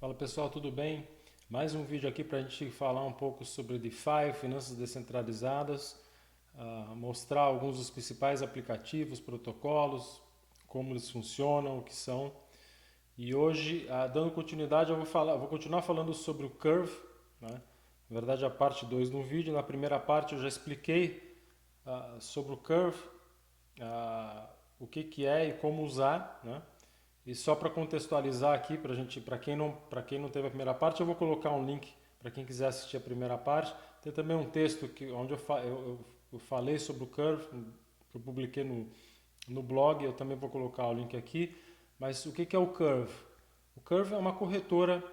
Fala pessoal, tudo bem? Mais um vídeo aqui para a gente falar um pouco sobre DeFi, finanças descentralizadas, mostrar alguns dos principais aplicativos, protocolos, como eles funcionam, o que são. E hoje, dando continuidade, vou continuar falando sobre o Curve, né? Na verdade, a parte 2 do vídeo. Na primeira parte eu já expliquei sobre o Curve, o que é e como usar, né? E só para contextualizar aqui, para quem não teve a primeira parte, eu vou colocar um link para quem quiser assistir a primeira parte. Tem também um texto onde eu falei sobre o Curve, que eu publiquei no blog, eu também vou colocar o link aqui. Mas o que é o Curve? O Curve é uma corretora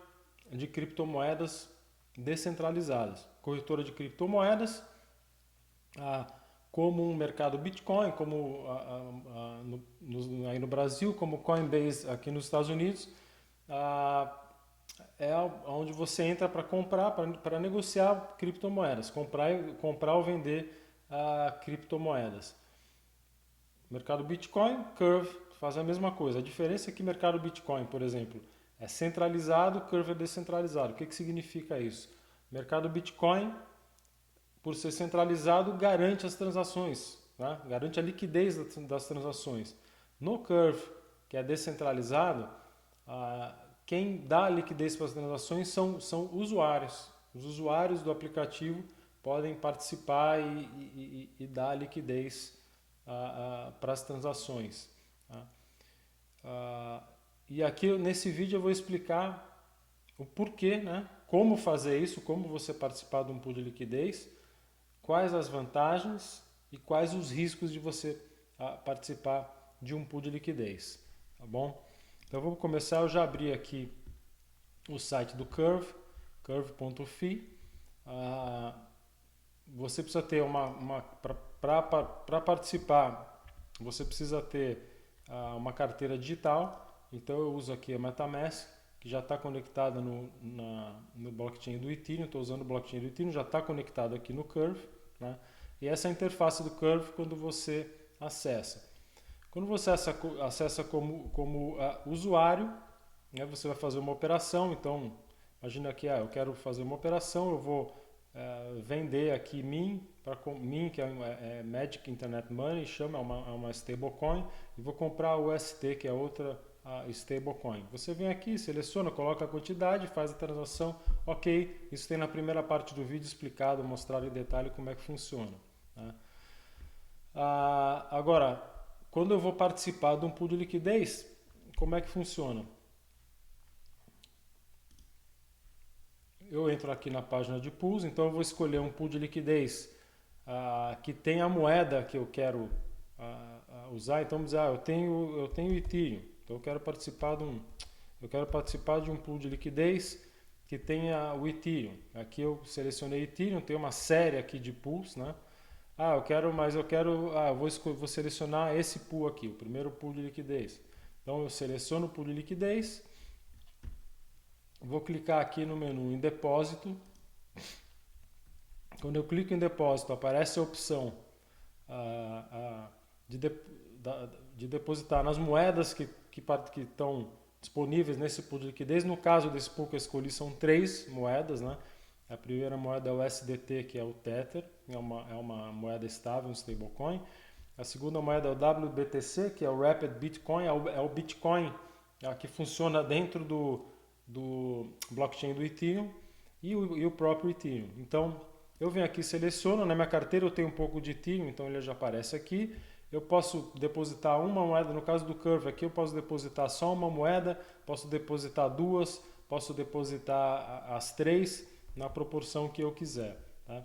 de criptomoedas descentralizadas. Corretora de criptomoedas, ah, como um mercado Bitcoin, como aí no Brasil, como Coinbase aqui nos Estados Unidos, ah, é onde você entra para comprar, para negociar criptomoedas, comprar ou vender criptomoedas. Mercado Bitcoin, Curve faz a mesma coisa. A diferença é que mercado Bitcoin, por exemplo, é centralizado, Curve é descentralizado. O que significa isso? Mercado Bitcoin, por ser centralizado, garante as transações, né? Garante a liquidez das transações. No Curve, que é descentralizado, quem dá liquidez para as transações são usuários. Os usuários do aplicativo podem participar e dar liquidez para as transações. Tá? E aqui nesse vídeo eu vou explicar o porquê, né? Como fazer isso, como você participar de um pool de liquidez, quais as vantagens e quais os riscos de você participar de um pool de liquidez, tá bom? Então vamos começar, eu já abri aqui o site do Curve, curve.fi. Você precisa ter para participar, você precisa ter uma carteira digital, então eu uso aqui a MetaMask, que já está conectada no blockchain do Ethereum, estou usando o blockchain do Ethereum, já está conectado aqui no Curve, né? E essa é a interface do Curve quando você acessa. Quando você acessa como usuário, né, você vai fazer uma operação. Então, imagina que eu quero fazer uma operação, eu vou vender aqui MIN, que é Magic Internet Money, chama, é uma stablecoin, e vou comprar o UST, que é outra stablecoin. Você vem aqui, seleciona, coloca a quantidade, faz a transação, ok. Isso tem na primeira parte do vídeo explicado, mostrado em detalhe como é que funciona. Né? Agora, quando eu vou participar de um pool de liquidez, como é que funciona? Eu entro aqui na página de pools, então eu vou escolher um pool de liquidez que tem a moeda que eu quero usar. Então, vamos dizer, eu tenho Ethereum, então eu quero participar de um pool de liquidez que tenha o Ethereum. Aqui eu selecionei Ethereum, tem uma série aqui de pools, né? Vou selecionar esse pool aqui, o primeiro pool de liquidez. Então eu seleciono o pool de liquidez, vou clicar aqui no menu em depósito. Quando eu clico em depósito, aparece a opção de, de, de depositar nas moedas que estão disponíveis nesse pool de liquidez. No caso desse pool que eu escolhi, são 3 moedas, né? A primeira moeda é o SDT, que é o Tether, é uma moeda estável, um stablecoin. A segunda moeda é o WBTC, que é o Rapid Bitcoin, é o Bitcoin que funciona dentro do blockchain do Ethereum e o próprio Ethereum. Então, eu venho aqui, seleciono, na minha carteira eu tenho um pouco de Ethereum, então ele já aparece aqui. Eu posso depositar uma moeda, no caso do Curve aqui eu posso depositar só uma moeda, posso depositar duas, posso depositar as 3 na proporção que eu quiser. Tá?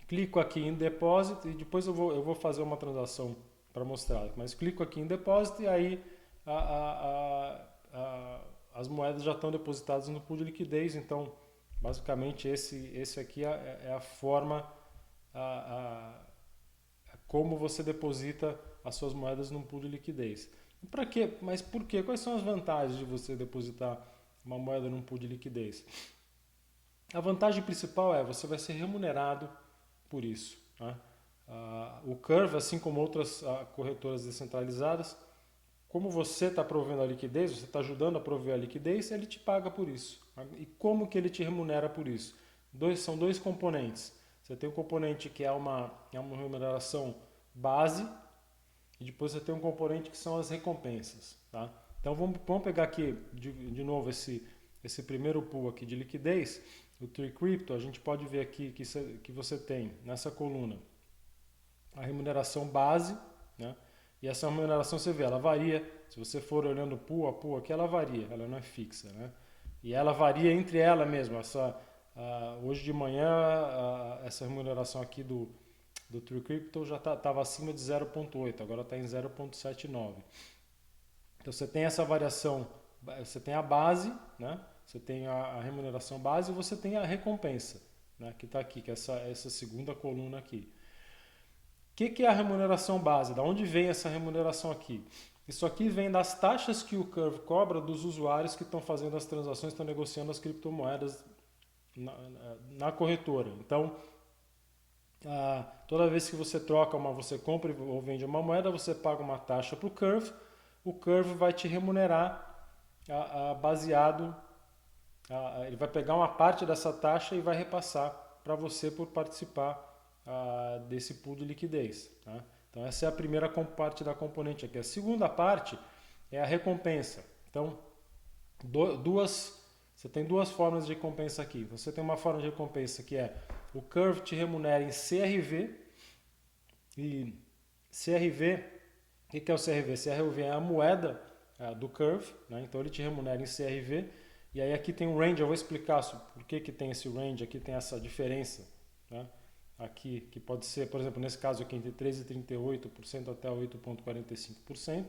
Clico aqui em depósito e depois eu vou fazer uma transação para mostrar. Mas clico aqui em depósito e aí as moedas já estão depositadas no pool de liquidez. Então, basicamente, esse aqui é a forma como você deposita as suas moedas num pool de liquidez. Para quê? Mas por quê? Quais são as vantagens de você depositar uma moeda num pool de liquidez? A vantagem principal é você vai ser remunerado por isso. Né? O Curve, assim como outras corretoras descentralizadas, como você está provendo a liquidez, você está ajudando a prover a liquidez, ele te paga por isso. E como que ele te remunera por isso? São dois componentes. Você tem um componente que é uma remuneração base, e depois você tem um componente que são as recompensas. Tá? Então vamos pegar aqui de novo esse primeiro pool aqui de liquidez, o Tree Crypto. A gente pode ver aqui que você tem nessa coluna a remuneração base, né? E essa remuneração você vê, ela varia. Se você for olhando pool a pool aqui, ela varia, ela não é fixa, né? E ela varia entre ela mesmo. Hoje de manhã, essa remuneração aqui do Tree Crypto já estava acima de 0,8, agora está em 0,79. Então você tem essa variação, você tem a base, né? Você tem a remuneração base e você tem a recompensa, né? Que está aqui, que é essa segunda coluna aqui. O que é a remuneração base? Da onde vem essa remuneração aqui? Isso aqui vem das taxas que o Curve cobra dos usuários que estão fazendo as transações, estão negociando as criptomoedas na corretora. Então, toda vez que você você compra ou vende uma moeda, você paga uma taxa para o Curve. O Curve vai te remunerar baseado, ele vai pegar uma parte dessa taxa e vai repassar para você por participar desse pool de liquidez. Tá? Então essa é a primeira parte da componente aqui. A segunda parte é a recompensa. Então você tem duas formas de recompensa aqui. Você tem uma forma de recompensa que é o Curve te remunera em CRV. E CRV, o que é o CRV? CRV é a moeda do Curve, né? Então ele te remunera em CRV. E aí aqui tem um range, eu vou explicar por que tem esse range, aqui tem essa diferença, né? Aqui, que pode ser, por exemplo, nesse caso aqui, entre 3,38% até 8,45%.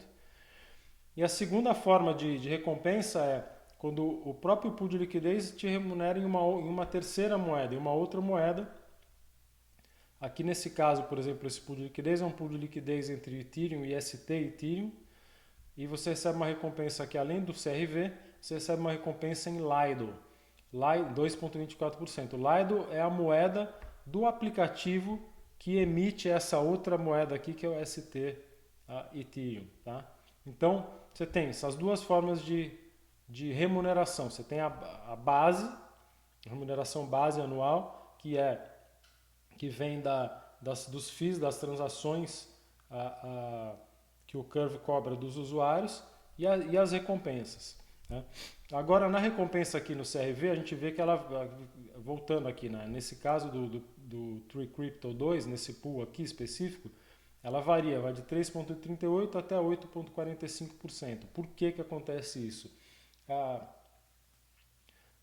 E a segunda forma de recompensa é quando o próprio pool de liquidez te remunera em uma terceira moeda, em uma outra moeda. Aqui nesse caso, por exemplo, esse pool de liquidez é um pool de liquidez entre Ethereum, IST e Ethereum. E você recebe uma recompensa aqui, além do CRV, você recebe uma recompensa em Lido, 2,24%. Lido é a moeda do aplicativo que emite essa outra moeda aqui, que é o ST Ethereum. Tá? Então, você tem essas duas formas de remuneração. Você tem a base, a remuneração base anual, que vem dos FIIs, das transações que o Curve cobra dos usuários, e as recompensas. Né? Agora, na recompensa aqui no CRV, a gente vê que ela, voltando aqui, né, nesse caso do Tree Crypto 2, nesse pool aqui específico, ela varia, vai de 3,38% até 8,45%. Por que acontece isso?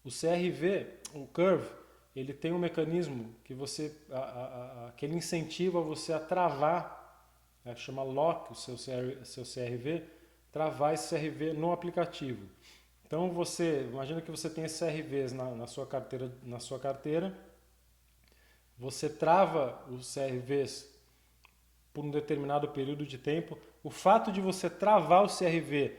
O CRV, o Curve, ele tem um mecanismo que que ele incentiva você a travar, chama lock o seu CRV, travar esse CRV no aplicativo. Então imagina que você tem esses CRVs na sua carteira, você trava os CRVs por um determinado período de tempo. O fato de você travar o CRV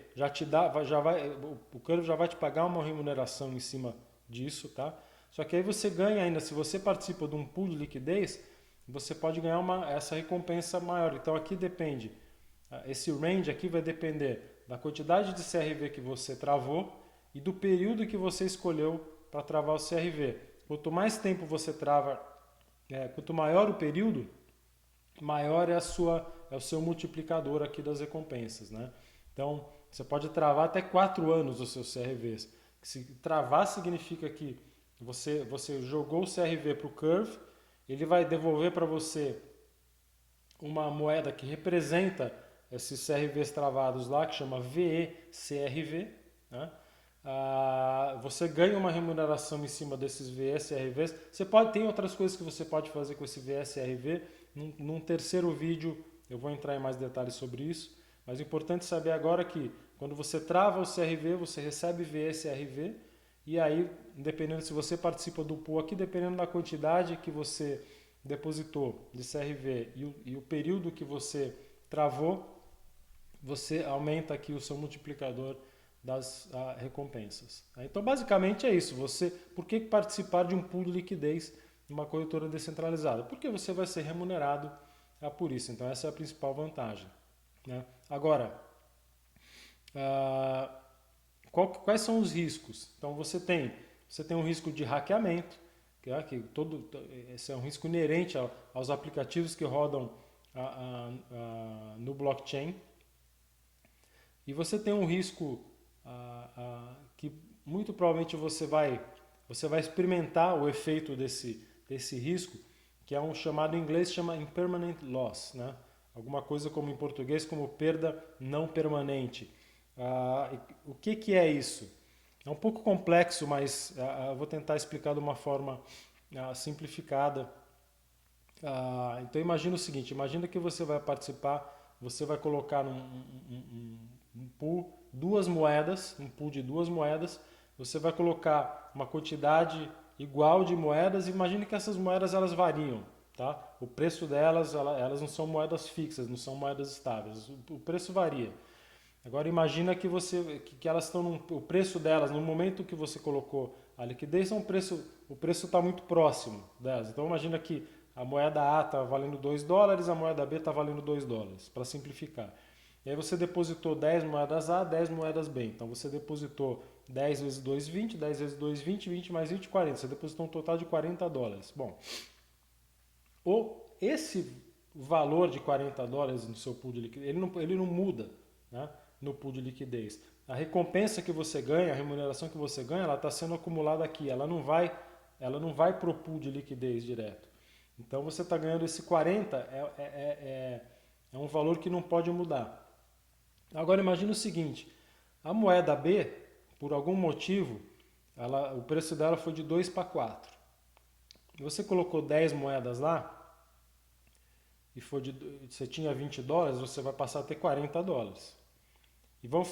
o Curve já vai te pagar uma remuneração em cima disso, tá? Só que aí você ganha ainda, se você participa de um pool de liquidez, você pode ganhar essa recompensa maior. Então aqui depende, esse range aqui vai depender da quantidade de CRV que você travou e do período que você escolheu para travar o CRV. Quanto mais tempo você trava, quanto maior o período, maior é o seu multiplicador aqui das recompensas, né? Então, você pode travar até 4 anos os seus CRVs. Se travar significa que você jogou o CRV para o Curve, ele vai devolver para você uma moeda que representa esses CRVs travados lá, que chama VECRV, né? Você ganha uma remuneração em cima desses VECRVs. Tem outras coisas que você pode fazer com esse VECRV. Num terceiro vídeo eu vou entrar em mais detalhes sobre isso, mas é importante saber agora que quando você trava o CRV, você recebe VECRV, e aí, dependendo se você participa do pool aqui, dependendo da quantidade que você depositou de CRV e o período que você travou, você aumenta aqui o seu multiplicador das recompensas. Então, basicamente é isso. Por que participar de um pool de liquidez numa corretora descentralizada? Porque você vai ser remunerado por isso. Então, essa é a principal vantagem, né? Agora, Ah, quais são os riscos? Então você tem um risco de hackeamento, esse é um risco inerente aos aplicativos que rodam no blockchain. E você tem um risco que muito provavelmente você vai experimentar o efeito desse risco, que é um chamado em inglês chama impermanent loss, né? Alguma coisa como em português como perda não permanente. O que é isso? É um pouco complexo, mas eu vou tentar explicar de uma forma simplificada. Então imagina o seguinte, imagina que você vai participar, você vai colocar um pool, um pool de duas moedas, você vai colocar uma quantidade igual de moedas, e imagine que essas moedas elas variam, tá? O preço delas, elas não são moedas fixas, não são moedas estáveis, o preço varia. Agora imagina que elas estão o preço delas no momento que você colocou a liquidez, o preço está muito próximo delas. Então imagina que a moeda A está valendo $2, a moeda B está valendo $2, para simplificar. E aí você depositou 10 moedas A, 10 moedas B. Então você depositou 10 vezes 2, 20, 10 vezes 2, 20, 20 mais 20, 40. Você depositou um total de $40. Bom, esse valor de $40 no seu pool de liquidez, ele não muda, né, no pool de liquidez. A recompensa que você ganha, a remuneração que você ganha, ela está sendo acumulada aqui. Ela não vai para o pool de liquidez direto. Então você está ganhando esse 40, é um valor que não pode mudar. Agora imagine o seguinte, a moeda B, por algum motivo, o preço dela foi de 2 para 4. Você colocou 10 moedas lá, e você tinha $20, você vai passar a ter $40. E vamos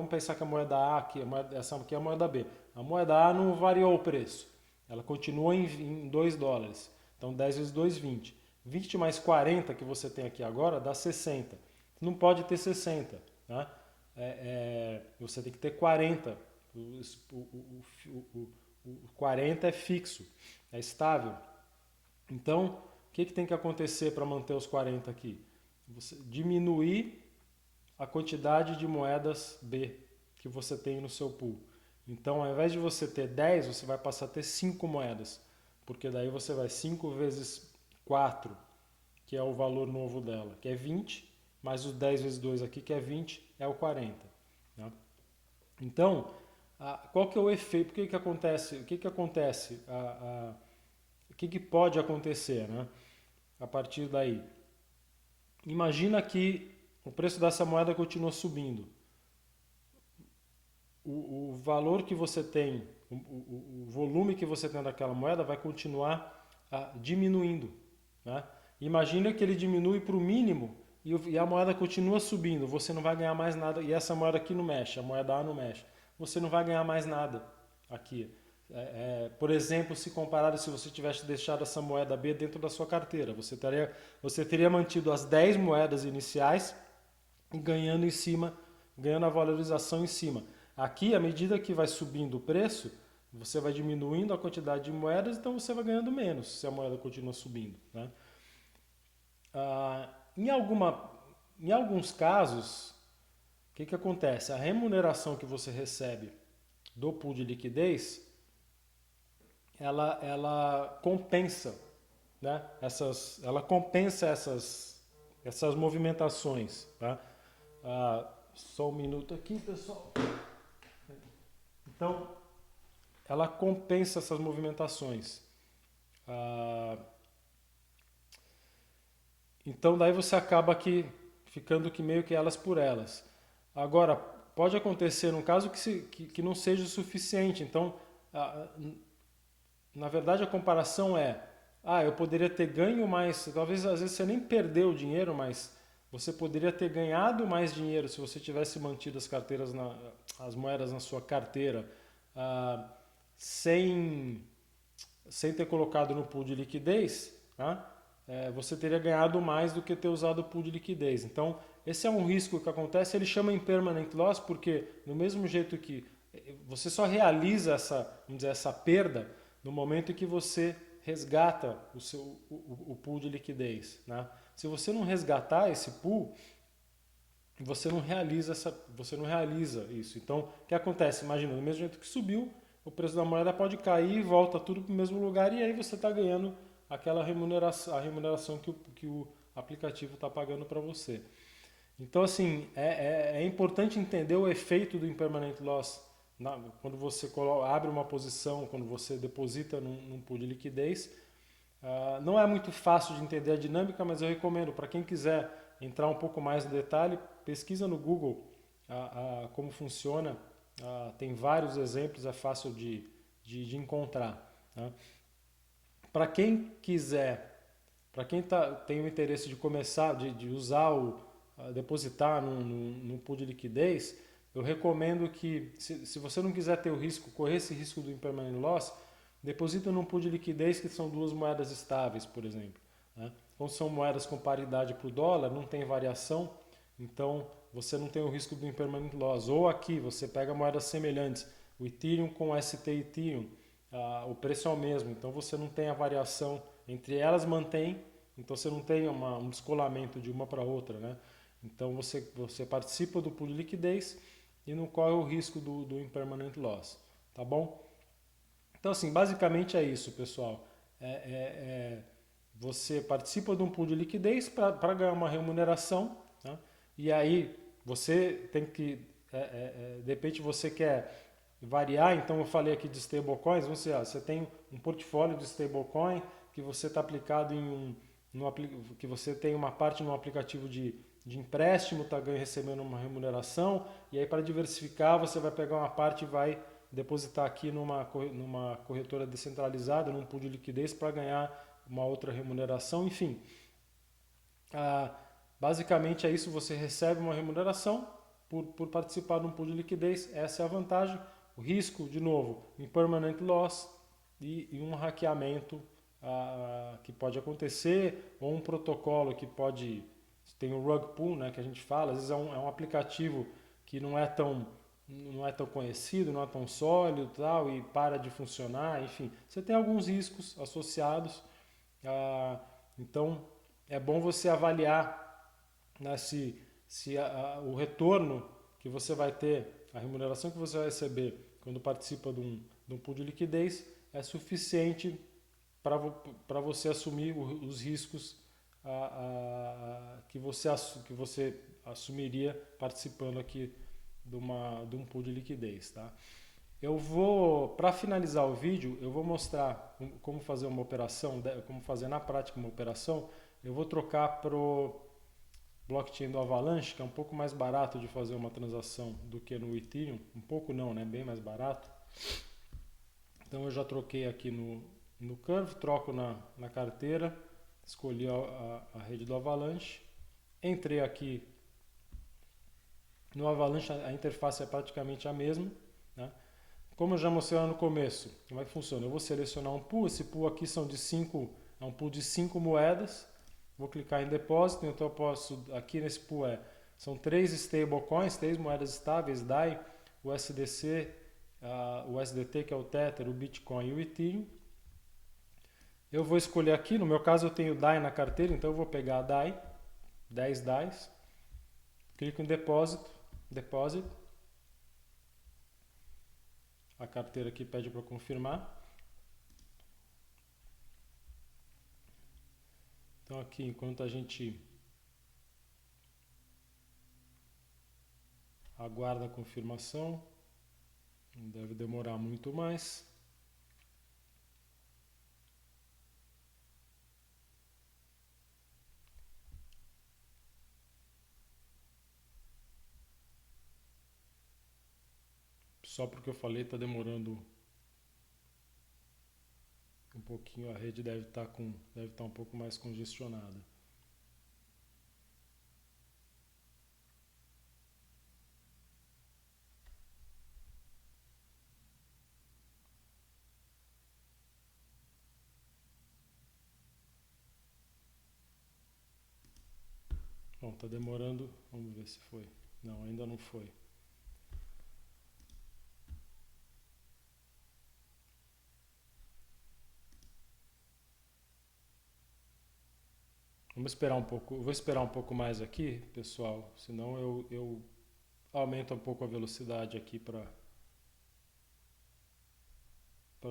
pensar que a moeda A, essa aqui é a moeda B. A moeda A não variou o preço, ela continua em $2. Então 10 vezes 2, 20. 20 mais 40 que você tem aqui agora dá 60. Não pode ter 60. Né? Você tem que ter 40. O 40 é fixo, é estável. Então, o que tem que acontecer para manter os 40 aqui? Você diminuir a quantidade de moedas B que você tem no seu pool. Então, ao invés de você ter 10, você vai passar a ter 5 moedas. Porque daí você vai 5 vezes 4, que é o valor novo dela, que é 20, mais os 10 vezes 2 aqui, que é 20, é o 40. Né? Então, qual que é o efeito? O que acontece? O que pode acontecer, né? A partir daí? Imagina que o preço dessa moeda continua subindo. O valor que você tem, o volume que você tem daquela moeda vai continuar diminuindo. Né? Imagina que ele diminui para o mínimo e a moeda continua subindo, você não vai ganhar mais nada, e essa moeda aqui não mexe, a moeda A não mexe, você não vai ganhar mais nada aqui. Por exemplo, se comparado se você tivesse deixado essa moeda B dentro da sua carteira, você teria mantido as 10 moedas iniciais e ganhando em cima, ganhando a valorização em cima. Aqui, à medida que vai subindo o preço, você vai diminuindo a quantidade de moedas, então você vai ganhando menos se a moeda continua subindo. Né? Em alguns casos, o que acontece? A remuneração que você recebe do pool de liquidez, ela compensa, né? Ela compensa essas movimentações. Tá? Só um minuto aqui, pessoal. Então, ela compensa essas movimentações. Então, daí você acaba ficando meio que elas por elas. Agora, pode acontecer num caso que não seja o suficiente. Então, na verdade, a comparação eu poderia ter ganho mais, talvez às vezes você nem perdeu o dinheiro, mas você poderia ter ganhado mais dinheiro se você tivesse mantido as moedas na sua carteira sem ter colocado no pool de liquidez, tá? Você teria ganhado mais do que ter usado o pool de liquidez. Então, esse é um risco que acontece, ele chama impermanent loss porque do mesmo jeito que você só realiza essa perda no momento em que você resgata o pool de liquidez. Né? Se você não resgatar esse pool, você não realiza isso. Então, o que acontece? Imagina, do mesmo jeito que subiu, o preço da moeda pode cair e volta tudo para o mesmo lugar e aí você está ganhando aquela remuneração, a remuneração que o aplicativo está pagando para você. Então, assim, é importante entender o efeito do impermanent loss quando você abre uma posição, quando você deposita num pool de liquidez. Não é muito fácil de entender a dinâmica, mas eu recomendo para quem quiser entrar um pouco mais no detalhe, pesquisa no Google como funciona. Tem vários exemplos, é fácil de encontrar. Tá? Para quem quiser, para quem tem o interesse de começar, de usar depositar num pool de liquidez, eu recomendo que, se você não quiser ter o risco, correr esse risco do impermanent loss, deposita num pool de liquidez que são duas moedas estáveis, por exemplo. Né? Então são moedas com paridade para o dólar, não tem variação, então você não tem o risco do impermanent loss. Ou aqui você pega moedas semelhantes, o Ethereum com o ST Ethereum, o preço é o mesmo, então você não tem a variação entre elas, mantém, então você não tem um descolamento de uma para outra, né? Então você participa do pool de liquidez e não corre o risco do impermanent loss, tá bom? Então assim, basicamente é isso, pessoal. Você participa de um pool de liquidez para ganhar uma remuneração, né? E aí você tem que, de repente você quer variar, então eu falei aqui de stablecoins, você tem um portfólio de stablecoin que você está aplicado que você tem uma parte no aplicativo de empréstimo, está recebendo uma remuneração, e aí para diversificar você vai pegar uma parte e vai depositar aqui numa corretora descentralizada, num pool de liquidez para ganhar uma outra remuneração, enfim. Basicamente é isso, você recebe uma remuneração por participar de um pool de liquidez, essa é a vantagem. O risco, de novo, impermanent loss e um hackeamento que pode acontecer, ou um protocolo que pode... Tem o rug pull, né, que a gente fala, às vezes é um aplicativo que não é tão conhecido, não é tão sólido tal, e para de funcionar, enfim. Você tem alguns riscos associados, então é bom você avaliar, né, se o retorno que você vai ter, a remuneração que você vai receber quando participa de um pool de liquidez é suficiente para você assumir os riscos que você assumiria participando aqui de um pool de liquidez. Tá? Para finalizar o vídeo, eu vou mostrar como fazer uma operação, como fazer na prática uma operação. Eu vou trocar para o blockchain do Avalanche, que é um pouco mais barato de fazer uma transação do que no Ethereum. Um pouco não, né? Bem mais barato. Então eu já troquei aqui no Curve, troco na carteira, escolhi a rede do Avalanche, entrei aqui no Avalanche, a interface é praticamente a mesma, né? Como eu já mostrei lá no começo, como é que funciona? Eu vou selecionar um pool, esse pool aqui é um pool de 5 moedas, vou clicar em depósito, então eu posso, aqui nesse pool são 3 stablecoins, 3 moedas estáveis, DAI, o SDC, o SDT que é o Tether, o Bitcoin e o Ethereum. Eu vou escolher aqui, no meu caso eu tenho DAI na carteira, então eu vou pegar a DAI, 10 DAIs, clico em depósito, Deposit, a carteira aqui pede para confirmar. Então aqui, enquanto a gente aguarda a confirmação, não deve demorar muito mais. Só porque eu falei está demorando um pouquinho, a rede deve estar um pouco mais congestionada. Bom, está demorando, vamos ver se foi. Não, ainda não foi. Vamos esperar um pouco, vou esperar um pouco mais aqui, pessoal, senão eu aumento um pouco a velocidade aqui para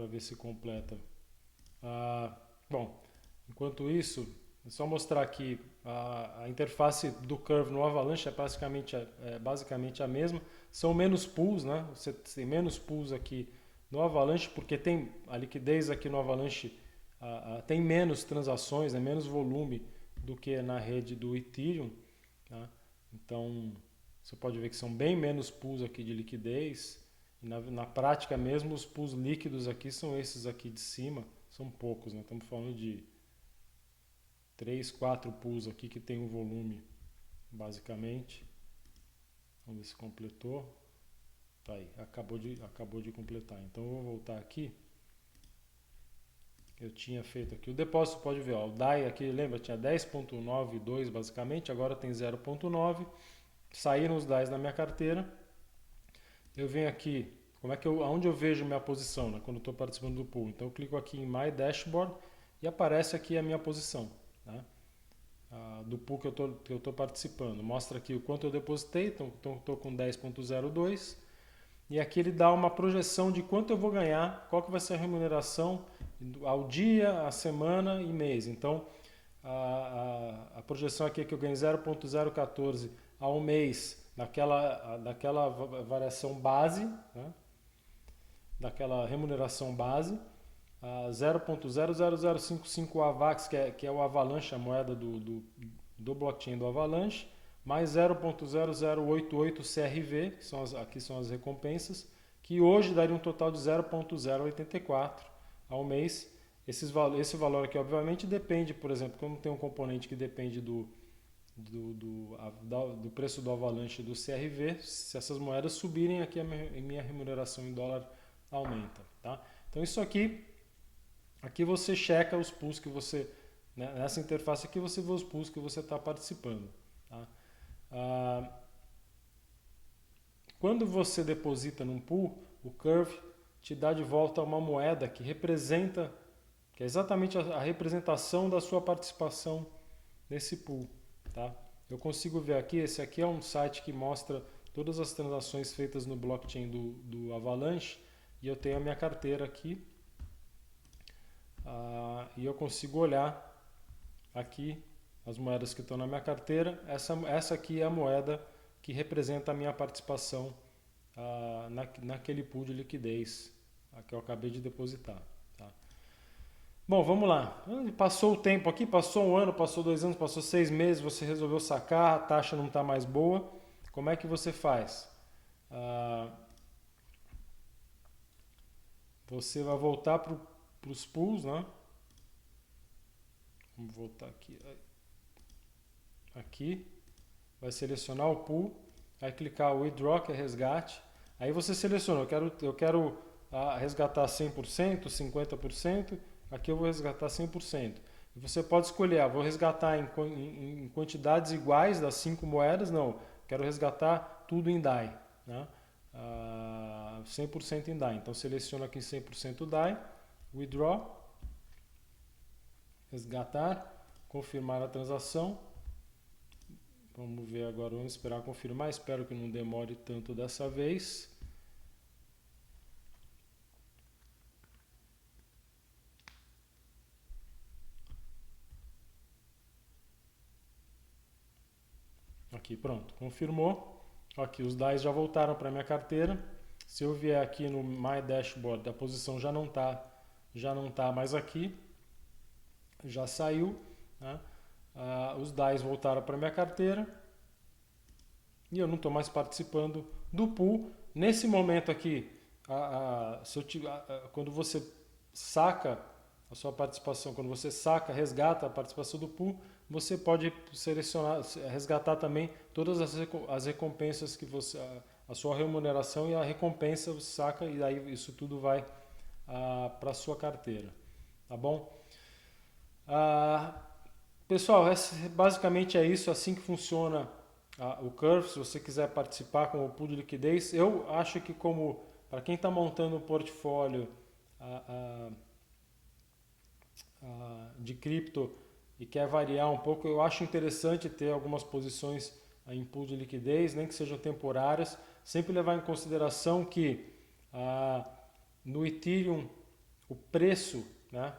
ver se completa. Bom, enquanto isso, é só mostrar aqui a interface do Curve no Avalanche é basicamente a mesma. São menos pools, né? Você tem menos pools aqui no Avalanche, porque tem a liquidez aqui no Avalanche, tem menos transações, menos volume do que na rede do Ethereum. Tá? Então, você pode ver que são bem menos pools aqui de liquidez. Na prática mesmo, os pools líquidos aqui são esses aqui de cima, são poucos, né? Estamos falando de 3, 4 pools aqui que tem um volume, basicamente. Vamos ver se completou. Tá aí, acabou de completar. Então eu vou voltar aqui. Eu tinha feito aqui o depósito, pode ver, ó, o DAI aqui, lembra, tinha 10.92 basicamente, agora tem 0.9. Saíram os DAIs na minha carteira. Eu venho aqui, aonde eu vejo minha posição, né, quando estou participando do pool. Então eu clico aqui em My Dashboard e aparece aqui a minha posição, né, do pool que eu estou participando. Mostra aqui o quanto eu depositei, então estou com 10.02. E aqui ele dá uma projeção de quanto eu vou ganhar, qual que vai ser a remuneração ao dia, a semana e mês. Então, a projeção aqui é que eu ganho 0.014 ao mês daquela variação base, né? Daquela remuneração base, 0.00055 AVAX, que é o Avalanche, a moeda do blockchain do Avalanche, mais 0.0088 CRV, aqui são as recompensas, que hoje daria um total de 0.084 ao mês. Esse valor aqui, obviamente, depende, por exemplo, como tem um componente que depende do preço do Avalanche e do CRV, se essas moedas subirem, aqui a minha remuneração em dólar aumenta. Tá? Então isso aqui você checa os pools que você, né, nessa interface aqui você vê os pools que você está participando. Tá? Quando você deposita num pool, o Curve te dá de volta uma moeda que é exatamente a representação da sua participação nesse pool. Tá? Eu consigo ver aqui, esse aqui é um site que mostra todas as transações feitas no blockchain do Avalanche, e eu tenho a minha carteira aqui, e eu consigo olhar aqui as moedas que estão na minha carteira. Essa aqui é a moeda que representa a minha participação naquele pool de liquidez que eu acabei de depositar. Tá? Bom, vamos lá. Passou o tempo aqui, passou um ano, passou 2 anos, passou 6 meses, você resolveu sacar, a taxa não está mais boa. Como é que você faz? Você vai voltar para os pools, né? Vamos voltar aqui. Aqui, vai selecionar o pool, vai clicar o Withdraw, que é resgate. Aí você seleciona, eu quero resgatar 100%, 50%, aqui eu vou resgatar 100%. E você pode escolher, vou resgatar em quantidades iguais das 5 moedas, não, quero resgatar tudo em DAI, né? 100% em DAI. Então seleciona aqui 100% DAI, Withdraw, resgatar, confirmar a transação. Vamos ver agora, vamos esperar confirmar, espero que não demore tanto dessa vez. Aqui, pronto, confirmou. Aqui os DAIs já voltaram para minha carteira. Se eu vier aqui no My Dashboard, a posição já não tá mais aqui, já saiu, né? Os DAIs voltaram para minha carteira e eu não estou mais participando do pool. Nesse momento aqui, quando você saca a sua participação, quando você resgata a participação do pool, você pode selecionar, resgatar também todas as recompensas que você, a sua remuneração e a recompensa você saca, e aí isso tudo vai para a sua carteira, tá bom? Pessoal, basicamente é isso, assim que funciona o Curve. Se você quiser participar com o pool de liquidez, eu acho que para quem está montando um portfólio de cripto e quer variar um pouco, eu acho interessante ter algumas posições em pool de liquidez, nem que sejam temporárias, sempre levar em consideração que no Ethereum o preço, né,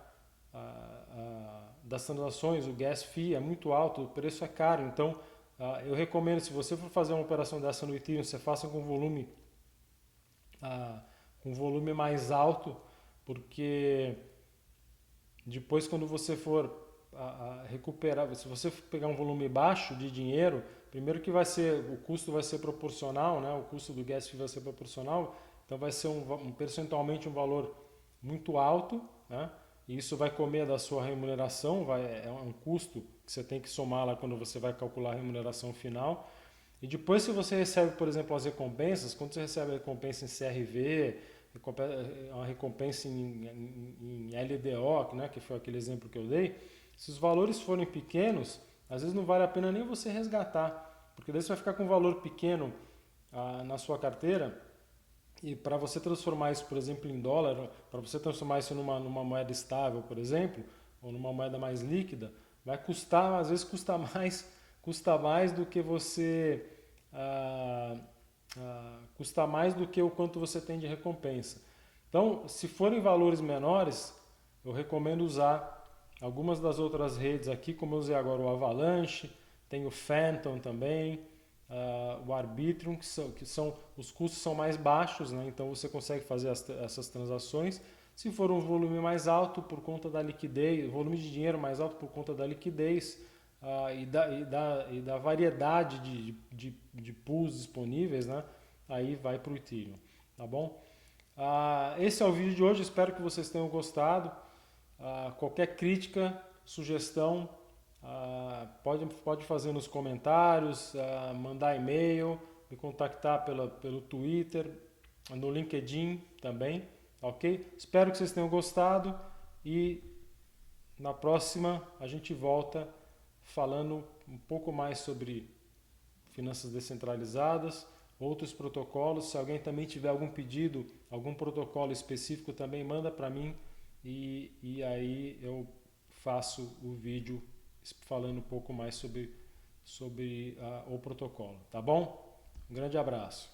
das transações, o gas fee é muito alto, o preço é caro, então eu recomendo, se você for fazer uma operação dessa no Ethereum, você faça com volume mais alto, porque depois quando você for recuperar, se você pegar um volume baixo de dinheiro, primeiro que o custo vai ser proporcional, né? O custo do gas fee vai ser proporcional, então vai ser percentualmente um valor muito alto, né? E isso vai comer da sua remuneração, é um custo que você tem que somar lá quando você vai calcular a remuneração final. E depois, se você recebe, por exemplo, as recompensas, quando você recebe a recompensa em CRV, uma recompensa em LDO, né, que foi aquele exemplo que eu dei, se os valores forem pequenos, às vezes não vale a pena nem você resgatar, porque daí você vai ficar com um valor pequeno na sua carteira, e para você transformar isso, por exemplo, em dólar, para você transformar isso numa moeda estável, por exemplo, ou numa moeda mais líquida, vai custar, às vezes custa mais do que você custa mais do que o quanto você tem de recompensa. Então, se forem valores menores, eu recomendo usar algumas das outras redes aqui, como eu usei agora o Avalanche, tem o Phantom também, o Arbitrum, que são os custos são mais baixos, né? Então você consegue fazer essas transações. Se for um volume mais alto por conta da liquidez, volume de dinheiro mais alto por conta da liquidez e da variedade de pools disponíveis, né? Aí vai para o Ethereum, tá bom? Esse é o vídeo de hoje, espero que vocês tenham gostado. Qualquer crítica, sugestão, pode fazer nos comentários, mandar e-mail, me contactar pelo Twitter, no LinkedIn também, ok? Espero que vocês tenham gostado e na próxima a gente volta falando um pouco mais sobre finanças descentralizadas, outros protocolos. Se alguém também tiver algum pedido, algum protocolo específico, também manda para mim e aí eu faço o vídeo falando um pouco mais sobre o protocolo, tá bom? Um grande abraço.